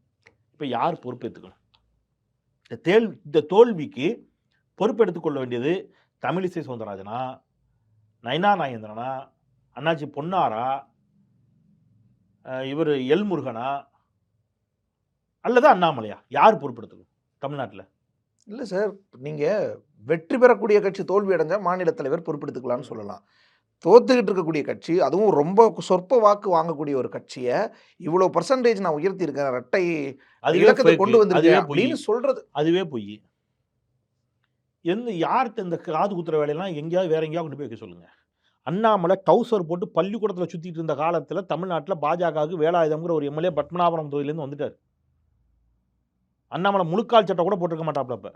இப்போ யார் பொறுப்பேற்றுக்கணும்? இந்த தோல்விக்கு பொறுப்பெடுத்துக் கொள்ள வேண்டியது தமிழிசை சவுந்தரராஜனா, நயனா நாகேந்திரனா, அண்ணாச்சி பொன்னாரா, இவர் எல் முருகனா, அல்லது அண்ணாமலையா? யார் பொறுப்பெடுத்துக்கணும் தமிழ்நாட்டில்? இல்லை சார், நீங்கள் வெற்றி பெறக்கூடிய கட்சி தோல்வி அடைஞ்சால் மாநில தலைவர் பொறுப்பெடுத்துக்கலாம்னு சொல்லலாம். தோத்துக்கிட்டு இருக்கக்கூடிய கட்சி, அதுவும் ரொம்ப சொற்ப வாக்கு வாங்கக்கூடிய ஒரு கட்சியை இவ்வளோ பர்சன்டேஜ் நான் உயர்த்தி இருக்கேன், ரெட்டை இலக்கத்தை கொண்டு வந்திருக்கேன் அப்படின்னு சொல்றது அதுவே பொய். யார்கிட்ட இந்த காது குத்துற வேலையெல்லாம் எங்கேயாவது வேற எங்கேயாவது கொண்டு போய் வைக்க சொல்லுங்க. அண்ணாமலை டவுசர் போட்டு பள்ளிக்கூடத்தில் சுற்றிட்டு இருந்த காலத்தில் தமிழ்நாட்டில் பாஜகவுக்கு வேலாயுதம்ங்கிற ஒரு எம்எல்ஏ பத்மநாபபுரம் தொகுதியிலேருந்து வந்துட்டார். அண்ணாமலை முழுக்கால் சட்டை கூட போட்டிருக்க மாட்டாப்ல. அப்போ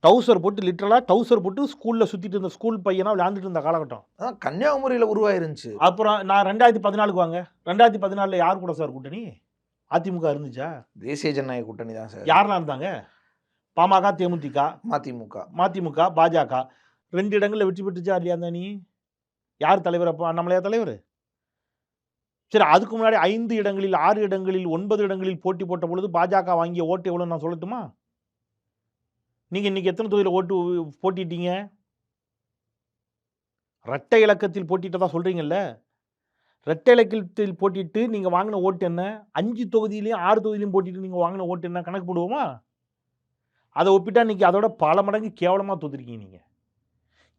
டவுசர் போட்டு லிட்டரலாக டவுசர் போட்டு ஸ்கூலில் சுற்றிட்டு இருந்த ஸ்கூல் பையனாக விளையாண்டுட்டு இருந்த காலகட்டம் கன்னியாகுமரியில் உருவாயிருந்துச்சு. அப்புறம் நான் 2014 வாங்க, 2014 யார் கூட சார் கூட்டணி? அதிமுக இருந்துச்சா? தேசிய ஜனநாயக கூட்டணி தான் சார். யாரெல்லாம் இருந்தாங்க? பாமக, தேமுதிக, மதிமுக, பாஜக. 2 இடங்களில் வெற்றி பெற்றுச்சா இல்லையா? அந்த அணி யார் தலைவர்? அப்போ அண்ணாமலையா தலைவர்? சரி, அதுக்கு முன்னாடி 5 இடங்களில் 6 இடங்களில் 9 இடங்களில் போட்டி போட்ட பொழுது பாஜக வாங்கிய ஓட்டு எவ்வளோ நான் சொல்லட்டுமா? நீங்கள் இன்னைக்கு எத்தனை தொகுதியில் ஓட்டு போட்டிட்டீங்க? இரட்டை இலக்கத்தில் போட்டிட்டதா சொல்றீங்கல்ல? இரட்டை இலக்கத்தில் போட்டிட்டு நீங்கள் வாங்கின ஓட்டு என்ன? 5 தொகுதியிலையும் 6 தொகுதியிலையும் போட்டிட்டு நீங்கள் வாங்கின ஓட்டு என்ன கணக்கு போடுவோமா? அதை ஒப்பிட்டா இன்னைக்கு அதோட பல மடங்கு கேவலமாக தோத்துருக்கீங்க. நீங்கள்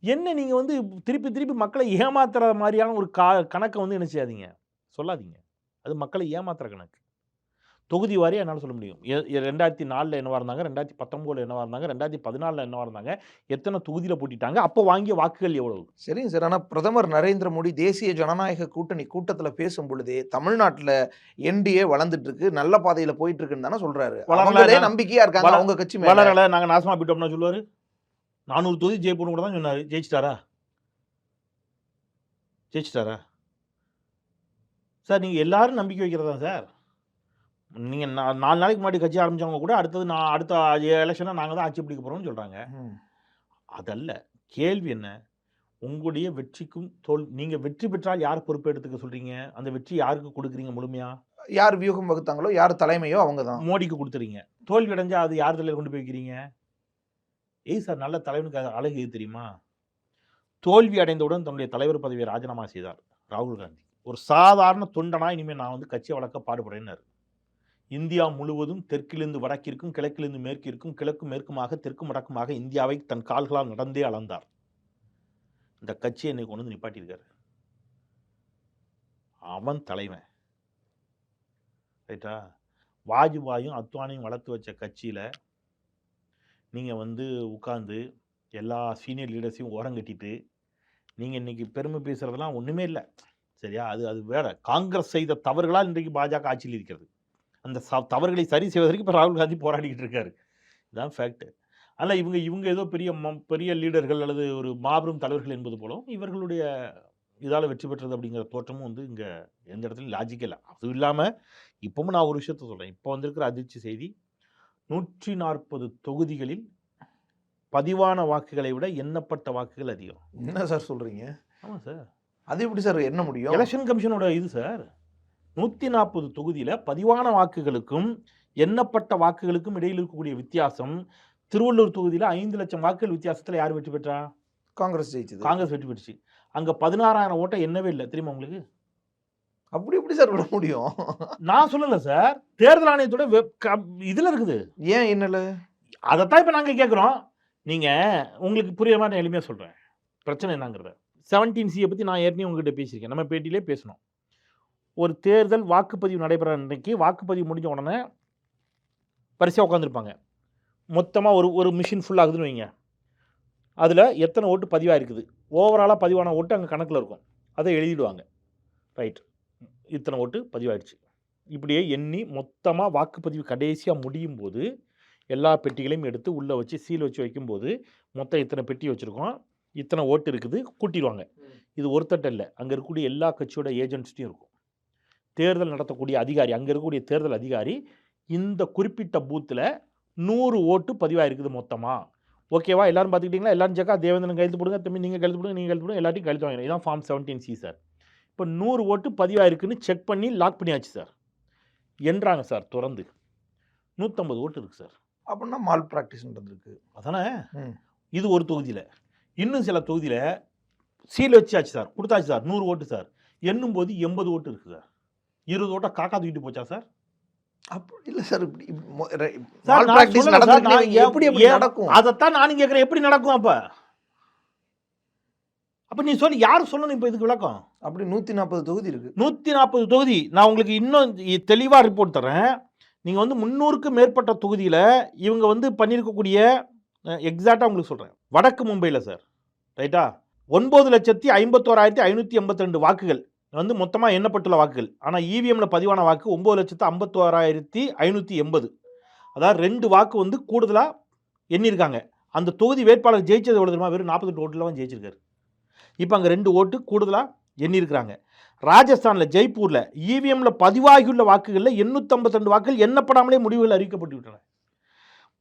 என்ன நீங்கள் வந்து திருப்பி மக்களை ஏமாத்துற மாதிரியான ஒரு கணக்கை வந்து என்ன செய்யாதீங்க, சொல்லாதீங்க. அது மக்களை ஏமாத்துற கணக்கு. தொகுதி வாரியாக என்னால் சொல்ல முடியும். 2004 என்னவா இருந்தாங்க, 2019 என்னவா இருந்தாங்க, 2014 என்னவா இருந்தாங்க, எத்தனை தொகுதியில் போட்டிட்டாங்க, அப்போ வாங்கிய வாக்குகள் எவ்வளவு? சரிங்க சார். ஆனால் பிரதமர் நரேந்திர மோடி தேசிய ஜனநாயக கூட்டணி கூட்டத்தில் பேசும் பொழுதே தமிழ்நாட்டில் என்டிஏ வளர்ந்துட்டு இருக்கு, நல்ல பாதையில் போயிட்டு இருக்குன்னு தானே சொல்றாரு. வளரலே நம்பிக்கையா இருக்காங்க அவங்க கட்சி மேல. வளரல, நாங்கள் நாசமா போயிட்டோம்னா சொல்லுவாரு. 400 தொகுதி ஜெயிப்போம்னு கூட தான் சொன்னாரு. ஜெயிச்சிட்டாரா சார்? நீங்கள் எல்லாரும் நம்பிக்கை வைக்கிறதா சார்? நீங்கள் 4 நாளைக்கு முன்னாடி கட்சி ஆரம்பித்தவங்க கூட அடுத்த எலெக்ஷனை நாங்கள் தான் ஆட்சி பிடிக்க போகிறோம்னு சொல்கிறாங்க. அதல்ல கேள்வி. என்ன உங்களுடைய வெற்றிக்கும் நீங்கள் வெற்றி பெற்றால் யார் பொறுப்பு எடுத்துக்க சொல்கிறீங்க? அந்த வெற்றி யாருக்கு கொடுக்குறீங்க முழுமையா? யார் வியூகம் வகுத்தாங்களோ, யார் தலைமையோ அவங்க தான். மோடிக்கு கொடுத்துறீங்க. தோல்வி அடைஞ்சால் அது யார் தலையில் கொண்டு போய் வைக்கிறீங்க? சார், நல்ல தலைவனுக்கு அழகு எது தெரியுமா? தோல்வி அடைந்தவுடன் தன்னுடைய தலைவர் பதவியை ராஜினாமா செய்தார் ராகுல் காந்தி. ஒரு சாதாரண தொண்டனா இனிமேல் நான் வந்து கட்சியை வளர்க்க பாடுபடுறேன்னாரு. இந்தியா முழுவதும் தெற்கிலிருந்து வடக்கிற்கும், கிழக்கிலிருந்து மேற்கிற்கும், கிழக்கு மேற்குமாக, தெற்கு வடக்குமாக இந்தியாவை தன் கால்களால் நடந்தே அளந்தார். இந்த கட்சியை இன்னைக்கு கொண்டு வந்து நிப்பாட்டியிருக்காரு. அவன் தலைவன். ரைட்டா? வாஜ்பாயும் அத்வானியும் வளர்த்து வச்ச கட்சியில் நீங்கள் வந்து உட்கார்ந்து எல்லா சீனியர் லீடர்ஸையும் ஓரங்கட்டிட்டு நீங்கள் இன்றைக்கி பெருமை பேசுகிறதெல்லாம் ஒன்றுமே இல்லை. சரியா? அது வேற. காங்கிரஸ் செய்த தவறுகளால் இன்றைக்கு பாஜக ஆட்சியில் இருக்கிறது. அந்த தவறுகளை சரி செய்வதற்கு இப்போ ராகுல் காந்தி போராடிக்கிட்டு இருக்காரு. இதுதான் ஃபேக்ட். ஆனால் இவங்க ஏதோ பெரிய லீடர்கள் அல்லது ஒரு மாபெரும் தலைவர்கள் என்பது போலும் இவர்களுடைய இதால் வெற்றி பெற்றது அப்படிங்கிற தோற்றமும் வந்து இங்கே எந்த இடத்துலையும் லாஜிக்கே இல்லை. அதுவும் இல்லாமல் இப்போவும் நான் ஒரு விஷயத்த சொல்கிறேன். இப்போ வந்திருக்கிற அதிர்ச்சி செய்தி, 140 தொகுதிகளில் பதிவான வாக்குகளை விட எண்ணப்பட்ட வாக்குகள் அதிகம். என்ன சார் சொல்றீங்க? ஆமாம் சார். அது எப்படி சார் என்ன முடியும்? எலெக்ஷன் கமிஷனோட இது சார். 140 தொகுதியில் பதிவான வாக்குகளுக்கும் எண்ணப்பட்ட வாக்குகளுக்கும் இடையில் இருக்கக்கூடிய வித்தியாசம். திருவள்ளூர் தொகுதியில் 5 லட்சம் வாக்குகள் வித்தியாசத்தில் யார் வெற்றி பெற்றா? காங்கிரஸ் ஜெயிச்சது. காங்கிரஸ் வெற்றி பெற்றுச்சு. அங்கே 16,000 ஓட்டை எண்ணவே இல்லை. தெரியுமா உங்களுக்கு? அப்படி எப்படி சார் விட முடியும்? நான் சொல்லலை சார், தேர்தல் ஆணையத்தோட இதில் இருக்குது. ஏன் என்னல? அதைத்தான் இப்போ நாங்கள் கேட்குறோம். நீங்கள் உங்களுக்கு புரியுற மாதிரி நான் எளிமையாக சொல்கிறேன் பிரச்சனை என்னங்கிறத. 17C பற்றி நான் ஏற்கனவே உங்ககிட்ட பேசியிருக்கேன், நம்ம பேட்டியிலே பேசணும். ஒரு தேர்தல் வாக்குப்பதிவு நடைபெற அன்றைக்கு வாக்குப்பதிவு முடிஞ்ச உடனே வரிசையாக உட்காந்துருப்பாங்க. மொத்தமாக ஒரு மிஷின் ஃபுல்லாகுதுன்னு வைங்க. அதில் எத்தனை ஓட்டு பதிவாக இருக்குது, ஓவராலாக பதிவான ஓட்டு அங்கே கணக்கில் இருக்கும். அதை எழுதிடுவாங்க. ரைட், இத்தனை ஓட்டு பதிவாயிடுச்சு. இப்படியே எண்ணி மொத்தமாக வாக்குப்பதிவு கடைசியாக முடியும் போது எல்லா பெட்டிகளையும் எடுத்து உள்ளே வச்சு சீல் வச்சு வைக்கும்போது மொத்தம் இத்தனை பெட்டி வச்சுருக்கோம், இத்தனை ஓட்டு இருக்குது கூட்டிடுவாங்க. இது ஒருத்தட்ட இல்லை, அங்கே இருக்கக்கூடிய எல்லா கட்சியோட ஏஜென்ட்ஸ்ட்டையும் இருக்கும். தேர்தல் நடத்தக்கூடிய அதிகாரி, அங்கே இருக்கக்கூடிய தேர்தல் அதிகாரி இந்த குறிப்பிட்ட பூத்தில் 100 ஓட்டு பதிவாக இருக்குது மொத்தமாக. ஓகேவா, எல்லாரும் பார்த்துக்கிட்டிங்களா? எல்லாரும் ஜக்கா தேவேந்திரன் கையெழுத்து போடுங்க, தம்பி நீங்கள் கையெழுத்து போடுங்க, நீங்கள் கையெழுத்து போடுங்க, எல்லாத்தையும் கையெழுத்து வாங்க. இதான் ஃபார்ம் 17C சார். இப்போ 100 ஓட்டு பதிவாக இருக்குன்னு செக் பண்ணி லாக் பண்ணியாச்சு சார் என்றாங்க சார். திறந்து 150 ஓட்டு இருக்குது சார். அப்படின்னா மால் ப்ராக்டிஸ் நடந்திருக்கு அதானே? இது ஒரு தொகுதியில். இன்னும் சில தொகுதியில் சீல் வச்சாச்சு சார், கொடுத்தாச்சு சார், 100 ஓட்டு சார். எண்ணும் போது 80 ஓட்டு இருக்குது சார். 20 ஓட்டை காக்கா தூக்கிட்டு போச்சா சார்? அப்படி இல்லை சார். இப்படி சார் எப்படி நடக்கும்? அதைத்தான் நானும் கேட்குறேன், எப்படி நடக்கும்? அப்போ நீ சொல்லி யார் சொல்லணும் இப்போ இதுக்கு விளக்கம்? அப்படி 140 தொகுதி இருக்கு. 140 தொகுதி. நான் உங்களுக்கு இன்னும் தெளிவாக ரிப்போர்ட் தரேன். நீங்கள் வந்து 300க்கு மேற்பட்ட தொகுதியில் இவங்க வந்து பண்ணியிருக்கக்கூடிய எக்ஸாக்டாக உங்களுக்கு சொல்கிறேன். வடக்கு மும்பையில் சார், ரைட்டா, 9,51,582 வாக்குகள் வந்து மொத்தமாக எண்ணப்பட்டுள்ள வாக்குகள். ஆனால் இவிஎம்மில் பதிவான வாக்கு 9,51,580. அதாவது 2 வாக்கு வந்து கூடுதலாக எண்ணியிருக்காங்க. அந்த தொகுதி வேட்பாளர் ஜெயிச்சது எவ்வளோ தெரியுமா? வெறும் 48 ஓட்டில் தான் ஜெயிச்சிருக்காரு. இப்போ அங்கே 2 ஓட்டு கூடுதலாக எண்ணியிருக்கிறாங்க. ராஜஸ்தானில் ஜெய்ப்பூரில் இவிஎம்மில் பதிவாகியுள்ள வாக்குகளில் 852 வாக்குகள் எண்ணப்படாமலே முடிவுகள் அறிவிக்கப்பட்டு விட்டன.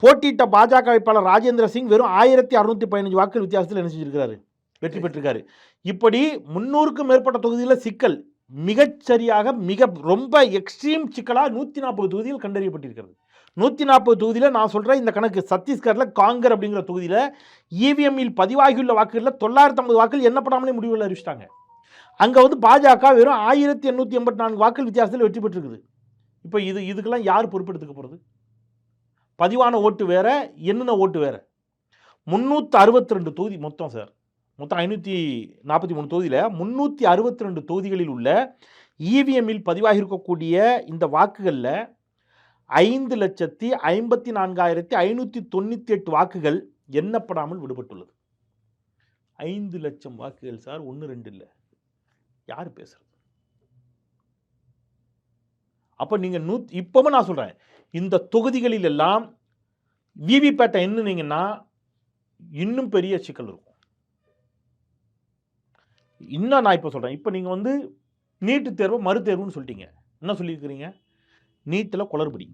போட்டியிட்ட பாஜக வேட்பாளர் ராஜேந்திர சிங் வெறும் 1,615 வாக்குகள் வித்தியாசத்தில் என்ன செஞ்சிருக்கிறாரு? வெற்றி பெற்றிருக்காரு. இப்படி 300க்கும் மேற்பட்ட தொகுதியில் சிக்கல் மிகச்சரியாக ரொம்ப எக்ஸ்ட்ரீம் சிக்கலாக 140 தொகுதியில் கண்டறியப்பட்டிருக்கிறது. 140 தொகுதியில் நான் சொல்கிறேன் இந்த கணக்கு. சத்தீஸ்கரில் காங்கர் அப்படிங்கிற தொகுதியில் இவிஎம்மில் பதிவாகியுள்ள வாக்குகளில் 950 வாக்குகள் எண்ணப்படாமலே முடிவுகள் அறிவிச்சிட்டாங்க. அங்கே வந்து பாஜக வெறும் 1,884 வாக்குகள் வித்தியாசத்தில் வெற்றி பெற்றிருக்குது. இப்போ இதுக்கெல்லாம் யார் பொறுப்பெடுத்துக்க போகிறது? பதிவான ஓட்டு வேற, எண்ணின ஓட்டு வேற. 362 தொகுதி மொத்தம் சார். மொத்தம் 543 தொகுதியில் 362 தொகுதிகளில் உள்ள இவிஎம்மில் பதிவாகி இருக்கக்கூடிய இந்த வாக்குகளில் 5,54,598 வாக்குகள் எண்ணப்படாமல் விடுபட்டுள்ளது. 5 லட்சம் வாக்குகள் சார், 1 2 இல்லை. யார் பேசுறது? அப்போ நீங்கள் இப்பவும் நான் சொல்கிறேன், இந்த தொகுதிகளில் எல்லாம் விவிபேட்டை எண்ணுனீங்கன்னா இன்னும் பெரிய சிக்கல் இருக்கும். இன்னும் நான் இப்போ சொல்கிறேன், இப்போ நீங்கள் வந்து நீட்டு தேர்வு மறுதேர்வுன்னு சொல்லிட்டீங்க. என்ன சொல்லியிருக்கிறீங்க? நீட்டில் குளறுபடி.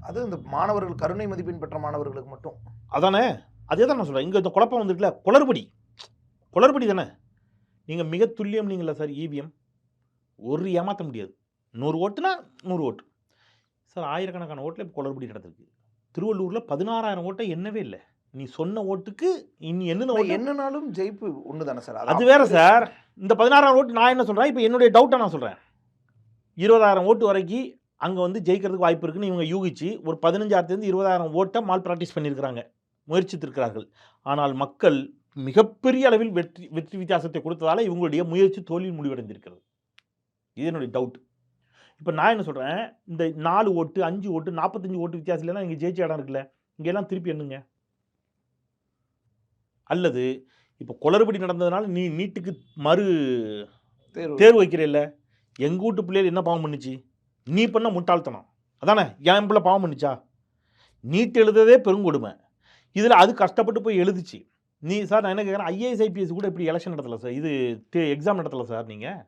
அது இந்த மாணவர்கள் கருணை மதிப்பெண் பெற்ற மாணவர்களுக்கு மட்டும் அதானே? அதே தான் நான் சொல்கிறேன். இங்கே இந்த குழப்பம் வந்துட்டுல, குளறுபடி தானே. நீங்கள் மிக துல்லியம் நீங்களா சார்? இவிஎம் ஒரு ஏமாற்ற முடியாது. 100 ஓட்டுனா 100 ஓட்டு சார். ஆயிரக்கணக்கான ஓட்டில் இப்போ குளறுபடி நடந்திருக்கு. திருவள்ளூரில் 16,000 ஓட்டை எண்ணவே இல்லை. நீ சொன்ன ஓட்டுக்கு இனி என்னனாலும் ஜெயிப்பு ஒன்று தானே சார்? அது வேற சார். இந்த 16,000 ஓட்டு நான் என்ன சொல்கிறேன், இப்போ என்னுடைய டவுட்டை நான் சொல்கிறேன். 20,000 ஓட்டு வரைக்கும் அங்கே வந்து ஜெயிக்கிறதுக்கு வாய்ப்பு இருக்குன்னு இவங்க யூகிச்சு ஒரு 15,000 20,000 ஓட்டை மால் ப்ராக்டிஸ் பண்ணியிருக்கிறாங்க, முயற்சித்திருக்கிறார்கள். ஆனால் மக்கள் மிகப்பெரிய அளவில் வெற்றி வித்தியாசத்தை கொடுத்ததால் இவங்களுடைய முயற்சி தோல்வியில் முடிவடைந்திருக்கிறது. இது என்னுடைய டவுட். இப்போ நான் என்ன சொல்கிறேன், இந்த 4 ஓட்டு 5 ஓட்டு 45 ஓட்டு வித்தியாசம் இல்லைன்னா இங்கே ஜெயிச்ச இடம் இருக்குல்ல, இங்கெல்லாம் திருப்பி எண்ணுங்க. அல்லது இப்போ குளறுபடி நடந்ததுனால நீ நீட்டுக்கு மறு தேர்வு வைக்கிறல்ல, எங்கள் வீட்டு பிள்ளைகள் என்ன பாவம் பண்ணிச்சு? நீ பண்ண முட்டாள்தனம் அதானே. என் பிள்ளை பாவம் பண்ணிச்சா? நீட் எழுதுறதே பெருங்கொடுமை. இதில் அது கஷ்டப்பட்டு போய் எழுதிச்சு. நீ சார் நான் என்ன கேட்குறேன், ஐஏஎஸ் ஐபிஎஸ் கூட இப்படி எலெக்ஷன் நடத்தலை சார், இது எக்ஸாம் நடத்தலை சார். நீங்கள்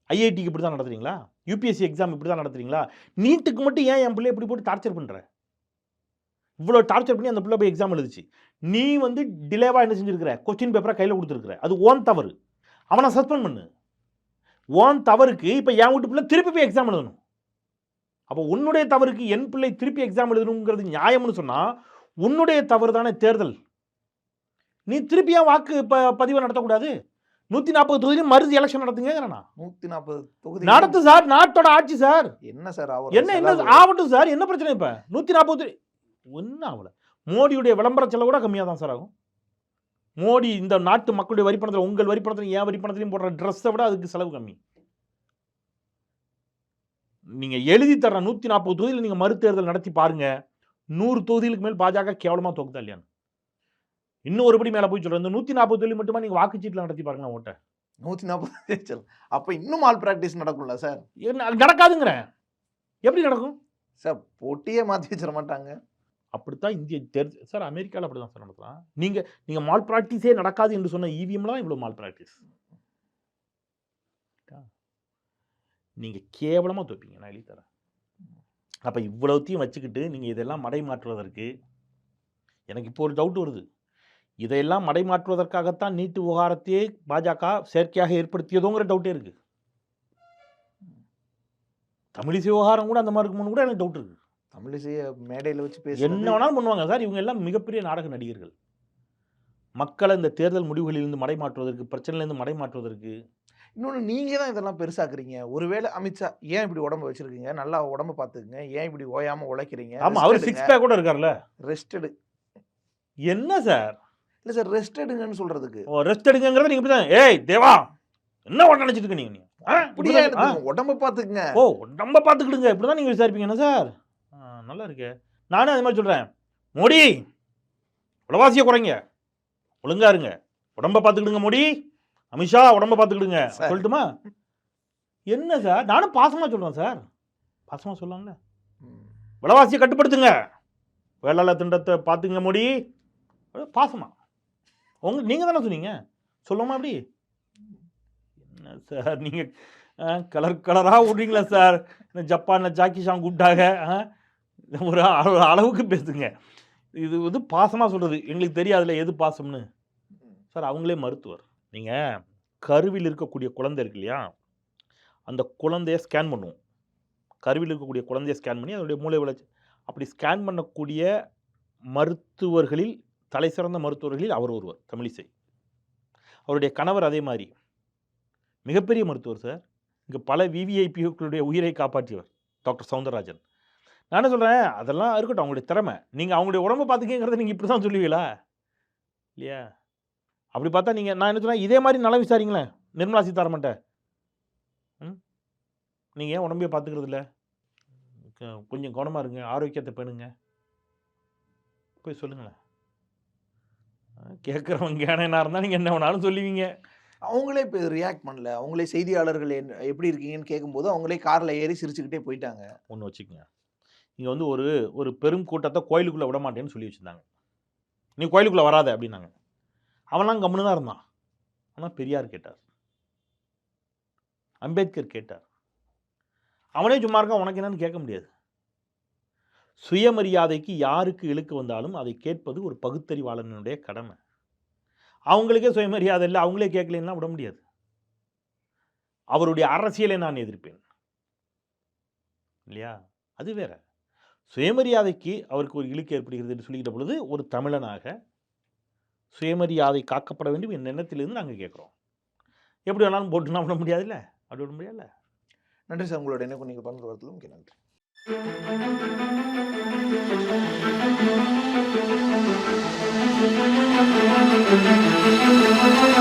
ஐஐடிக்கு இப்படி தான் நடத்துறீங்களா? யூபிஎஸ்சி எக்ஸாம் இப்படி தான் நடத்துறீங்களா? நீட்டுக்கு மட்டும் ஏன் என் பிள்ளை இப்படி போட்டு டார்ச்சர் பண்ணுற? இவ்வளோ டார்ச்சர் பண்ணி அந்த பிள்ளை போய் எக்ஸாம் எழுதுச்சு. நீ வந்து டிலேவாக என்ன செஞ்சிருக்கிற, கொஸ்டின் பேப்பரை கையில் கொடுத்துருக்குற. அது ஓன் தவறு. அவனை சஸ்பெண்ட் பண்ணு. ஓன் தவறுக்கு இப்போ என் வீட்டு பிள்ளை திருப்பி போய் எக்ஸாம் எழுதணும். அப்போ உன்னுடைய தவறுக்கு என் பிள்ளை திருப்பி எக்ஸாம் எழுதணுங்கிறது நியாயம்னு சொன்னால் உன்னுடைய தவறு தானே தேர்தல். நீ திருப்பி ஏன் வாக்கு பதிவை நடத்தக்கூடாது? 140 தொகுதியிலும் மறுதி எலெக்ஷன் நடத்துங்க. 140 தொகுதி நடத்து சார், நாட்டோட ஆட்சி சார். என்ன சார் என்ன ஆகட்டும் சார், என்ன பிரச்சனை? இப்போ 140 ஒன்றும் ஆகல. மோடியுடைய விளம்பர செலவு கூட கம்மியாக தான் சார் ஆகும். மோடி இந்த நாட்டு மக்களுடைய வரிப்பணத்தில், உங்கள் வரிப்பணத்திலும் என் வரிப்பணத்திலையும் போடுற ட்ரெஸ்ஸை விட அதுக்கு செலவு கம்மி. நீங்கள் எழுதி தர்ற 140 தொகுதியில் நீங்கள் மறுதேர்தல் நடத்தி பாருங்க, 100 தொகுதிகளுக்கு மேல் பாஜக கேவலமாக தோக்குதா இல்லையான்னு. இன்னும் ஒருபடி மேலே போய் சொல்கிறேன், இந்த 140 தொகுதி மட்டுமா நீங்கள் வாக்குச்சீட்டில் நடத்தி பாருங்க ஓட்டை. 140 அப்போ இன்னும் மால் ப்ராக்டிஸ் நடக்கும்ல சார்? நடக்காதுங்கிறேன். எப்படி நடக்கும் சார்? போட்டியே மாற்றி வச்சிட மாட்டாங்க. அப்படித்தான் இந்திய தேர்தல் சார். அமெரிக்காவில் அப்படி தான் சார் நடத்தலாம். நீங்கள் மால் ப்ராக்டிஸே நடக்காது என்று சொன்ன இவிஎம்ல தான் இவ்வளோ மால் ப்ராக்டிஸ். நீங்கள் கேவலமாக தோப்பீங்க, நான் எழுதி தரேன். அப்போ இவ்வளோத்தையும் வச்சுக்கிட்டு நீங்கள் இதெல்லாம் மடை மாற்றுவதற்கு, எனக்கு இப்போ ஒரு டவுட் வருது. இதையெல்லாம் மடை மாற்றுவதற்காகத்தான் நீட்டு விவகாரத்தையே பாஜக செயற்கையாக ஏற்படுத்தியதோங்கிற டவுட்டே இருக்குது. தமிழிசை விவகாரம் கூட அந்த மாதிரி இருக்கும்னு கூட எனக்கு டவுட் இருக்குது. தமிழிசையை மேடையில் வச்சு பேச என்ன வேணாலும் பண்ணுவாங்க சார். இவங்க எல்லாம் மிகப்பெரிய நாடக நடிகர்கள். மக்களை இந்த தேர்தல் முடிவுகளிலிருந்து மடை மாற்றுவதற்கு, பிரச்சனையிலேருந்து மடை மாற்றுவதற்கு. இன்னொன்று, நீங்கள் தான் இதெல்லாம் பெருசாக்குறீங்க. ஒருவேளை அமித்ஷா ஏன் இப்படி உடம்பு வச்சிருக்கீங்க, நல்லா உடம்பு பார்த்துக்குங்க, ஏன் இப்படி ஓயாமல் உழைக்கிறீங்க? ஆமாம், அவர் 6 பேக் கூட இருக்கார்ல. ரெஸ்டடு என்ன சார்? இல்லை சார், ரெஸ்ட் எடுங்கன்னு சொல்கிறதுக்கு. ரெஸ்ட் எடுங்கிறத நீங்கள் இப்படி தான், ஏய் தேவா என்ன உடனே நினச்சிட்டு இருக்க நீங்கள்? அப்படியே உடம்பை பார்த்துக்குங்க. ஓ, உடம்பை பார்த்துக்கிடுங்க, இப்படி தான் நீங்கள் விசாரிப்பீங்க. என்ன சார், நல்லா இருக்கு. நானே அது மாதிரி சொல்கிறேன், மோடி விலைவாசியை குறைங்க, ஒழுங்கா இருங்க, உடம்பை பார்த்துக்கிடுங்க. மோடி, அமித்ஷா உடம்பை பார்த்துக்கிடுங்க சொல்லட்டுமா? என்ன சார், நானும் பாசமாக சொல்கிறேன் சார். பாசமாக சொல்லலாம்ல. விலைவாசியை கட்டுப்படுத்துங்க, வேளாள திண்டத்தை பார்த்துங்க மோடி, பாசமா. நீங்கள் தானே சொன்னீங்க, சொல்லுமா அப்படி? என்ன சார் நீங்கள் கலர் கலராக விட்றீங்களா சார்? இந்த ஜப்பானில் ஜாக்கி சாங் கூப்பிட்டாங்க, ஒரு அளவுக்கு பேசுங்க. இது வந்து பாசமாக சொல்கிறது, எங்களுக்கு தெரியாதுல்ல எது பாசம்னு. சார் அவங்களே மருத்துவர். நீங்கள் கருவில் இருக்கக்கூடிய குழந்தை இருக்கு இல்லையா, அந்த குழந்தைய ஸ்கேன் பண்ணுவோம். கருவில் இருக்கக்கூடிய குழந்தைய ஸ்கேன் பண்ணி அதனுடைய மூளை வளர்ச்சி அப்படி ஸ்கேன் பண்ணக்கூடிய மருத்துவர்களில் தலை சிறந்த மருத்துவர்களில் அவர் ஒருவர், தமிழிசை. அவருடைய கணவர் அதே மாதிரி மிகப்பெரிய மருத்துவர் சார். இங்கே பல விவிஐபிகளுடைய உயிரை காப்பாற்றியவர் டாக்டர் சவுந்தரராஜன். நான் என்ன சொல்கிறேன், அதெல்லாம் இருக்கட்டும், அவங்களுடைய திறமை. நீங்கள் அவங்களுடைய உடம்பை பார்த்துக்கிறத நீங்கள் இப்படி தான் சொல்லுவீங்களா இல்லையா? அப்படி பார்த்தா நீங்கள், நான் என்ன சொன்னேன், இதே மாதிரி நல்லா விசாரிங்களேன் நிர்மலா சீதாராமன்ட்ட. நீங்கள் ஏன் உடம்பையே பார்த்துக்கிறது இல்லை? கொஞ்சம் கவனமாக இருங்க, ஆரோக்கியத்தை பேணுங்க, போய் சொல்லுங்களேன். கேட்குறவங்க என்ன இருந்தால் நீங்கள் என்ன வேணாலும் சொல்லுவீங்க. அவங்களே இப்போ ரியாக்ட் பண்ணல. அவங்களே செய்தியாளர்கள் எப்படி இருக்கீங்கன்னு கேட்கும்போது அவங்களே காரில் ஏறி சிரிச்சுக்கிட்டே போயிட்டாங்க. ஒன்று வச்சுக்கோங்க, இங்கே வந்து ஒரு பெரும் கூட்டத்தை கோயிலுக்குள்ளே விட மாட்டேன்னு சொல்லி வச்சுருந்தாங்க. நீ கோயிலுக்குள்ளே வராத அப்படின்னாங்க. அவன்லாம் கம்முன்னு தான் இருந்தான். ஆனால் பெரியார் கேட்டார், அம்பேத்கர் கேட்டார். அவனே சும்மா இருக்கான், உனக்கு என்னன்னு கேட்க முடியாது. சுயமரியாதைக்கு யாருக்கு இழுக்கு வந்தாலும் அதை கேட்பது ஒரு பகுத்தறிவாளனுடைய கடமை. அவங்களுக்கே சுயமரியாதை இல்லை, அவங்களே கேட்கலன்னா விட முடியாது. அவருடைய அரசியலை நான் எதிர்ப்பேன் இல்லையா, அது வேற. சுயமரியாதைக்கு அவருக்கு ஒரு இழுக்கு ஏற்படுகிறது என்று சொல்லிக்கிட்ட பொழுது ஒரு தமிழனாக சுயமரியாதை காக்கப்பட வேண்டும் என் எண்ணத்திலிருந்து நாங்கள் கேட்குறோம். எப்படி வேணாலும் போட்டுனா விட முடியாதுல்ல, அப்படி விட முடியாதுல்ல. நன்றி சார், உங்களோட என்ன நீங்கள் பகிர்ந்து வரதுல முக்கிய நன்றி. Thank you.